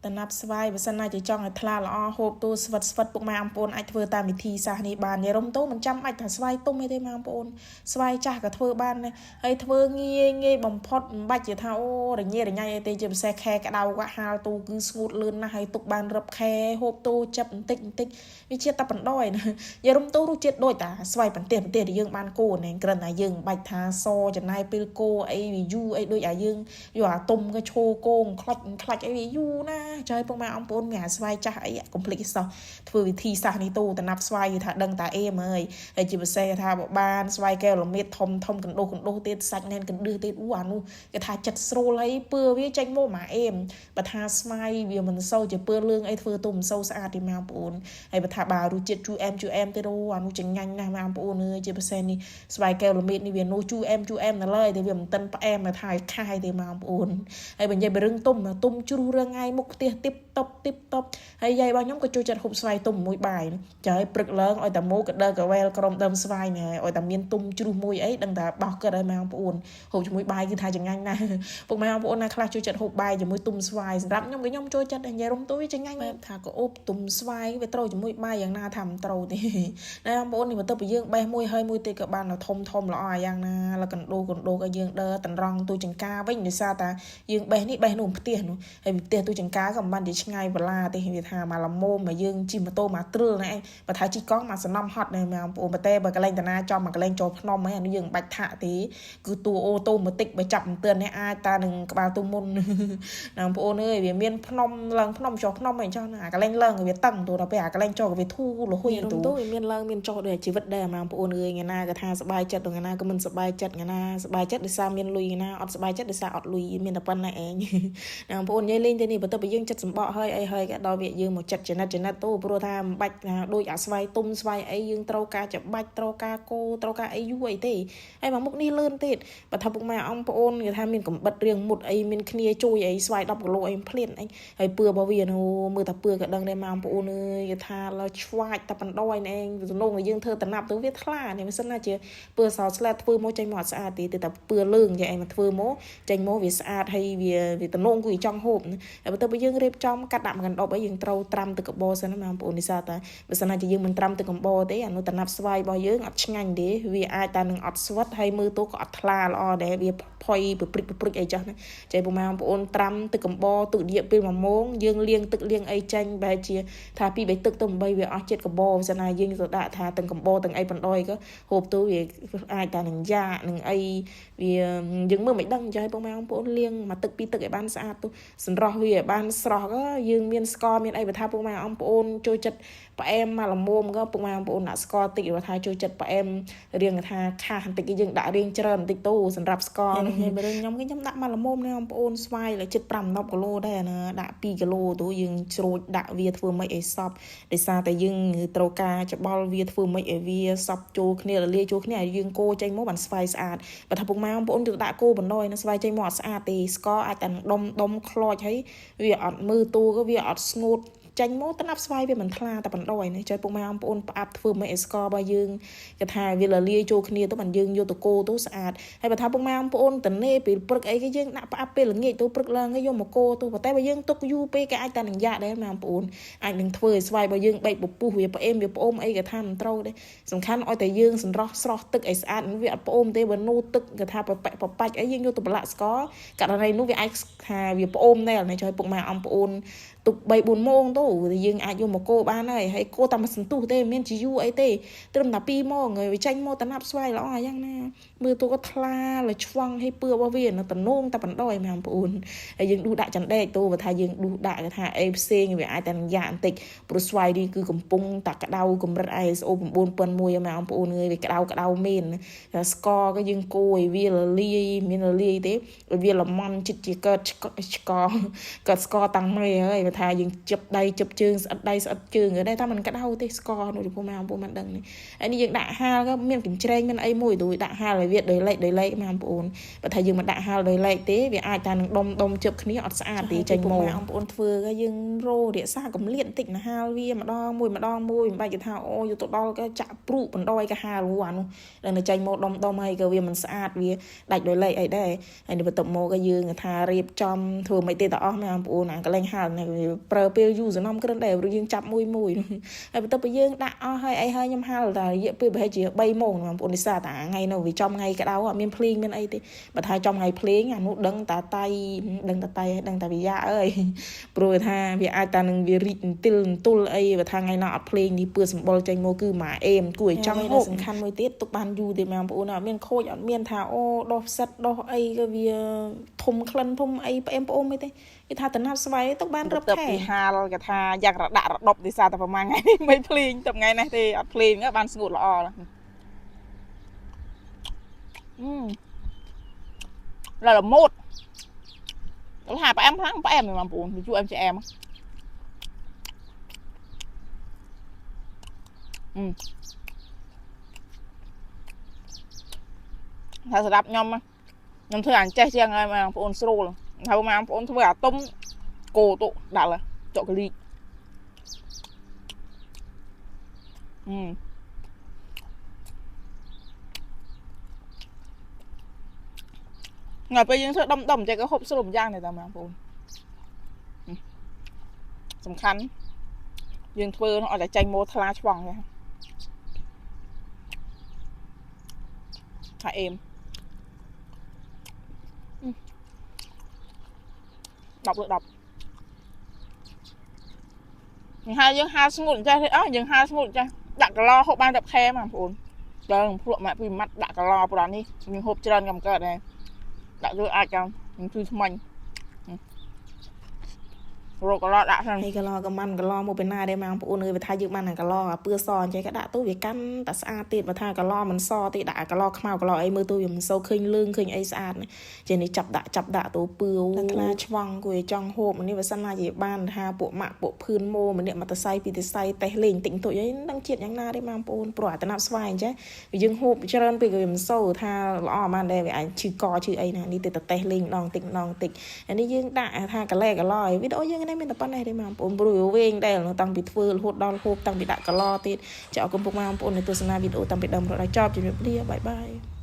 ตนับสบายภาษาหน้าจะจ้องให้ทลาละอ้อโฮบตัวสวัสดปุกมาอัมปนไอเทอร์ตามวิธีสานีบานเนี่ยรมโตมันจำไอแต่สบายตุ้มไม่ได้มาอัมปนสบายจ้ากับเทอร์บ้านเนี่ยไอเทอร์เงี้ยบ่มพดบัดจะเท่าอะไรเงี้ยไอเตจะแซ่แค่กระดาวก็หาตัวคือสมุดลื่นนะให้ตุกบานรับแค่โฮบตัวจับติ๊กวิเชียตาปันด้อยนะอย่ารมโตรู้เจ็ดโดยแต่สบายปันเตี้ยที่ยังบ้านโกเนี่ยกระนั้นยังบัดทาโซจะนายเปลโกไอวิยูไอโดยยังอยู่อ่ะตุ่มก็โชโกงคลัดไอวิยูนะใจพวกมาอัมปนแม่สบายจ้าไอ้คอมพลีกซ์ធ្វើវិធីសាស្ត្រនេះទូតណាប់ស្វាយថាដឹងតាអេមើលហើយជាពិសេសថាបបានស្វាយកែវល្មៀតធំកណ្ដោះទៀតសាច់ណែនកណ្ដឺទៀតអានោះគេថាចិត្តស្រួលហើយពើវាចេញមកមកអេមបើថាស្វាយវាមិនសូវជាពើលឿងអីធ្វើទុំមិនសូវស្អាតទេមកបងប្អូនហើយបើថាបើរសជាតិជូអែមទៀតអានោះចងាញ់ណាស់មកបងប្អូនអើយជាពិសេសនេះស្វាយកែវល្មៀតនេះវានោះជូអែមនៅឡើយតែវាមិនតិនផ្អែមមកថាខាយទេមកបងប្អូនហើយបើនិយាយពីរឿងទុំជ្រុះរឿងថ្ងៃមុខផ្ទះទីបតបហើយយាយរបស់ខ្ញុំក៏ចូលចិត្តហូបស្វាយទុំមួយបាយចាឲ្យព្រឹកឡើងឲ្យតែមកកដើកវែលក្រុមដើមស្វាយនេះឲ្យតែមានទុំជ្រុះមួយអីដឹងតែបោះគិតឲ្យម៉ែបងប្អូនហូបជាមួយបាយគឺថាចងាញ់ណាស់ពុកម៉ែបងប្អូនណាខ្លះចូលចិត្តហូបបាយជាមួយទុំស្វាយសម្រាប់ខ្ញុំចូលចិត្តតែនិយាយរំទួយចងាញ់ថាក៏អូបទុំស្វាយវាត្រូវជាមួយបាយយ៉ាងណាថាមិនត្រូវទេណាបងប្អូននេះបន្ទាប់ពីយើងបេះមួយហើយមួយទៀតក៏បានធំល្អយ៉ាងណាแล้วកណ្ដោឲ្យយើងដើរតរងទូចង្ការវិញដោយសារតែយើងបេះនេះបេះនោះផ្ទះនោះហើយផ្ទះទូចង្ការក៏មិនបានឆ្ងាយបន្លាទេវាថាមកលមមមកយើងជិះម៉ូតូមកទ្រឹលណាឯងបើថាជិះកង់មកសំណំហត់ណាបងប្អូនតែបើកលែងតាណាចំមកកលែងចូលភ្នំហ្នឹងអានេះយើងមិនបាច់ថាក់ទេគឺតួអូតូម៉ាទិកបើចាប់មិនទឿននេះអាចតានឹងក្បាលទូមុនណាបងប្អូនអើយវាមានភ្នំឡើងភ្នំចុះភ្នំអីចឹងណាកលែងឡើងវាតឹងទូដល់ពេលអាកលែងចុះវាធូរលហ៊ុយទូវាមានឡើងមានចុះដូចជីវិតដែរបងប្អូនអើយថ្ងៃណាក៏ថាសប្បាយចិត្តថ្ងៃណាក៏មិនសប្បាយចិត្តថ្ងៃណាសប្បាយចិត្តដោយសារមានលុយថ្ងៃណាអត់សប្បាយចិត្តដោយសារអត់លុយមានតែប៉ុណ្ណេះឯងណាបងប្អូននិយាយលេងទៅនេះបន្ទាប់ពីយើងចិត្តសម្បកហើយអីហើយក៏ដល់វាយើងមកចិត្តចំណិតទូព្រោះថាមិនបាច់ថាដូចអាស្វាយទុំស្វាយអីយើងត្រូវការច្បាច់ត្រូវការគោត្រូវការអីយូរអីទេហើយមកមុខនេះលឿនទៀតបើថាពុកម៉ែអ៊ំប្អូនគេថាមានកំបិតរៀងមុតអីមានគ្នាជួយអីស្វាយ10គីឡូអីភ្លានអីហើយពឿរបស់វានោះមើលតែពឿក៏ដឹងដែរមកប្អូនអើយគេថាឡើយឆ្វាច់តែបណ្ដោយឯងសំណងឲ្យយើងធ្វើតំណាប់ទៅវាថ្លានេះមិនសិនណាជាពឿសោស្លែតធ្វើមកចេញមកអត់ស្អាតទេតែពឿលឿងយ៉ាងឯងមកធ្វើមកចេញមកវាស្អាតហើយវាតំណងគឺចង់ហូបតែបើទៅបើយើងរៀបចំកាត់ដាក់មកកណ្ដប់អីយើងត្រូវត្រាំទឹកកបោសិនណាបងប្អូននេះសាតែបើសិនណាជាយើងមិនត្រាំទឹកកបោទេអានោះតំណាប់ស្វាយរបស់យើងអត់ឆ្ងាញ់ទេវាអាចតែនឹងអត់ស្វិតហើយមើលទៅក៏អត់ថ្លាល្អដែរវាផុយព្រិចអីចាស់ណាចៃបងប្អូនត្រាំទឹកកបោទុករយៈពេល1ម៉ោងយើងលាងទឹកលាងអីចាញ់បែរជាថា2 3ទឹកទៅ8វាអស់ជាតិកបោបើសិនណាយើងទៅដាក់ថាទាំងកបោទាំងអីបណ្ដោយក៏ហូបទៅវាអាចតែនឹងយ៉ានឹងអីវាយើងមើលមិនដឹងចៃបងប្អូនលាងមួយទឹក2ទឹកឲ្យបានស្អាតទៅសម្រស់វាឲ្យបានស្រស់ក៏យើងមានស្ករមានអីបើថាពុកម៉ែបងប្អូនចូលចិត្តផ្អែមមកល្មមក៏ពុកម៉ែបងប្អូនដាក់ស្ករតិចបើថាចូលចិត្តផ្អែមរៀងថាខាសបន្តិចយើងដាក់រៀងច្រើនបន្តិចទៅសម្រាប់ស្ករនេះបើខ្ញុំដាក់មកល្មមណាបងប្អូនស្វាយលើចិត្ត5-10គីឡូដែរណាដាក់2គីឡូទៅយើងជ្រូចដាក់វាធ្វើម៉េចឲ្យសប់ដោយសារតែយើងត្រូវការច្បល់វាធ្វើម៉េចឲ្យវាសប់ចូលគ្នារលាយចូលគ្នាឲ្យយើងកូរចេញមកបានស្វាយស្អាតបើថាពុកម៉ែបងប្អូនទៅដាក់កូរបណ្ដោយណាស្វាយចេញមកអត់ស្អាតទេស្ករអាចតែដុំខ្លោចហើយវាអត់មើលទូក៏វាអត់ស្ងួតចាញ់មកតំណាប់ស្វាយវាមិនថ្លាតែបណ្ដោយនេះចុយពុកម៉ែបងប្អូនផ្អាប់ធ្វើមិនអេស្កររបស់យើងគេថាវាលាយចូលគ្នាទៅបានយើងយកទៅកូរទៅស្អាតហើយបើថាពុកម៉ែបងប្អូនតនេពេលព្រឹកអីគេយើងដាក់ផ្អាប់ពេលល្ងាចទៅព្រឹកឡើងគេយកមកកូរទៅប៉ុន្តែបើយើងទុកយូរពេកគេអាចតែនឹងយ៉ាដែរម៉ែបងប្អូនអាចនឹងធ្វើឲ្យស្វាយរបស់យើងបែកពពុះវាផ្អែមវាផ្អូមអីគេថាមិនត្រូវទេសំខាន់ឲ្យតែយើងសម្រស់ស្រស់ទឹកឲ្យស្អាតវាអត់ផ្អូមទេបើនោះទឹកគេថាប្របាច់អីយើងយកទៅប្រឡាក់ស្ករករណីនោះវាអាចថាវាផ្អូមដែរចុយពុកម៉ែបងប្អូនទុក3-4ម៉ោងទៅយើងអាចយកមកកូរបានហើយកូរតាមសន្ទុះទេមិនមានជាយូរអីទេត្រឹមតែ2ម៉ោងហើយវាចាញ់មកតំណាប់ស្វាយល្អយ៉ាងណាមើលទៅក៏ថ្លាលឆ្វង់ឲ្យពឿរបស់វានៅតំណងតែបណ្ដោយម៉ែបងប្អូនហើយយើងដួសដាក់ចណ្ដែកទៅបើថាយើងដួសដាក់គេថាអីផ្សេងវាអាចតែនឹងយ៉ាបន្តិចព្រោះស្វាយនេះគឺកំពុងតែក្តៅកម្រិត ISO 9001ម៉ែបងប្អូនអើយវាក្តៅមែនស្ករក៏យើងកូរឲ្យវារលាយមានរលាយទេឲ្យវាល្មមចិត្តជាកើតស្ករតាំងមេហើយថាយើងជិបដៃ chụp chương đây sọt chương ở đây ta mình cắt hao tê score rồi phụ mà phụ mặt đằng này anh đi dựng đại ha có miền kính trên miền ấy mùi tụi đại ha là việt đời lệ mà phụ và thầy dựng mặt đại ha đời lệ tế vì ai ta đông chụp cái này ọt xa tí tranh màu phụ phơi cái dương rô địa xa cũng liên tịnh là ha vi mà đo mùi bài cái thao ô tụi đo cái chạm pru mình đôi cái ha luôn anh đây là tranh màu đông hay cái vì mình xa vì đại đời lệ ấy đây anh đi vào tập màu cái dương người ta riệp trong thường mấy tê tỏ mà phụ nè cái lên ha này pro pêu du rồi năm cái đều rồi dương chạm mùi ai tập bây dương đã hay ai hay nhâm ha là dễ pêu hay chỉ bay mồm mà phụ đi xa tả ngày nào vì trong ngày cái đau à miền pling miền ấy thì bà thay trong ngày pling à nút đằng tà tay đằng tà vì da ơi rồi tha vì ai ta nâng vì rịn tul ấy và tha ngày nọ pling đi bữa sầm bol tranh mô cứ mà em tuổi trong hộp khăn môi tiết tục ban du thì mà phụ nào miền khôi ở miền thảo ô đo sắt đo ấy cái vì thùng khăn thùng ấy em ôm ấy thế cái tha tận hấp xoay tục ban rập thẻ hà cái tha giặc đã đọc thì sao tập mà ngày mấy pling tập ngày này thì pling á ban sụt lọ là một đó là em tháng em mà buồn thì chú em chị em thật sự đập nhom thứ ăn chơi chiang ai mà buồn sôi rồi thằng mà buồn thứ cả tôm cổ tụ đã là chọn cái ly ngồi bây giờ đông cho cái hộp sữa lồng giang này tao mà buồnสำคัญយើងធ្វើnóឲ្យតែចាញ់ម៉ូថ្លាឆ្វង់ទេថាអេម10 លើ 10យើងហាស្ងួតចាស់ទេអើយើងហាស្ងួតចាស់ដាក់កន្លហូបបាន10ខែបងប្អូនដល់ភ្លក់ម៉ាក់ពីម៉ាត់ដាក់កន្លប្រហែលនេះយើងហូបច្រើនកំកើតដែរដាក់យកអាចចាំគឺថ្មាញ់rồi có lọ đã rồi cái lọ cái măn cái lọ một bên này đây mà phụ nữ về thay dựng măn này cái lọ bưa sòn chơi cái đã tôi về căn ta xa tiền và thay cái lọ mình so thì đã cái lọ màu cái lọ ấy mưa tôi mình sâu khinh lương khinh ấy xa này trên này chập đã tôi bưa là chong của trong hộp mình đi vào sân này chỉ ban ha bộ mạng bộ phun mô mình điện mà ta say vì ta say tay lên tỉnh tội ấy đang chuyện nhang na đây mà phụ bỏ ta nạp xoay chứ vì dưng hộp cho nên bây giờ mình sâu tha lọ mà đây về anh chữ co chữ ấy này đi từ tay lên nòng tịnh anh đi dưng đã tha cái lẹ cái lọ ấy video dưng này mình tập này đây mà bốn bùi về đây là tăng bị phơi hốt đau hộp tăng bị đại cả lo tết chào cùng bố mà bốn này tôi sẽ làm video tăng bị đầm rồi là chop cho mình đi bye bye